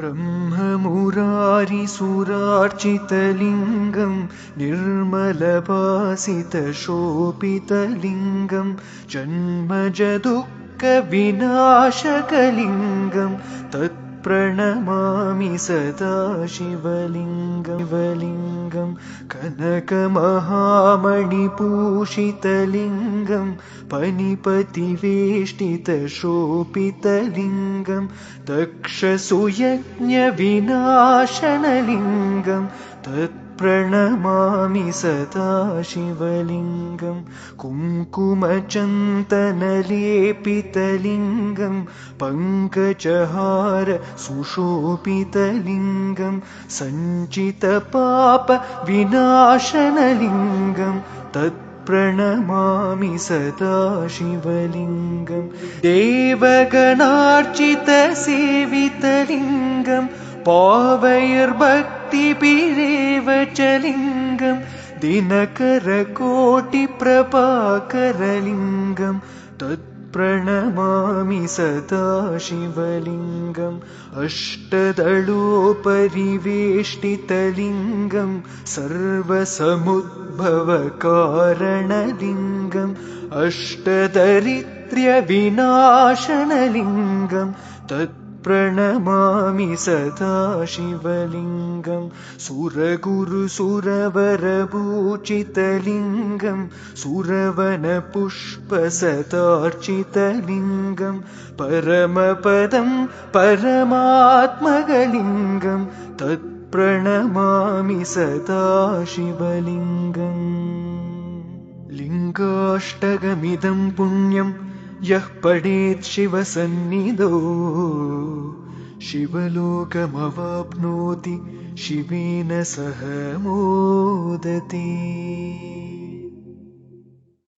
ब्रह्ममुरारिसुरार्चितलिङ्गं निर्मलभासितशोभितलिङ्गं जन्मजदुःखविनाशकलिङ्गं तत्प्रणमामि सदा शिवलिङ्गं कनकमहामणिपूषितलिङ्गं पनिपतिवेष्टितशोभितलिङ्गं दक्षसूयज्ञविनाशनलिङ्गं तत्प्रणमामि सदा शिवलिङ्गं कुङ्कुमचन्दनलेपितलिङ्गं पङ्कजहार सुशोभितलिङ्गं सञ्चितपापविनाशनलिङ्गं तत्प्रणमामि सदा शिवलिङ्गं देवगणार्चितसेवितलिङ्गं पावैर्भक्तिभिरेव च लिङ्गं दिनकरकोटिप्रभाकरलिङ्गं तत्प्रणमामि सदा शिवलिङ्गम् अष्टदलोपरिवेष्टितलिङ्गं सर्वसमुद्भवकारणलिङ्गम् अष्टदरिद्र्यविनाशनलिङ्गं तत्प्रणमामि सदा शिवलिङ्गं सुरगुरुसुरवरपूजितलिङ्गं सुरवनपुष्पसदार्चितलिङ्गं परमपदं परमात्मकलिङ्गं तत्प्रणमामि सदा शिवलिङ्गम् लिङ्गाष्टकमिदं पुण्यं यः पठेत् शिवसन्निधौ शिवलोकमवाप्नोति शिवेन सह मोदते।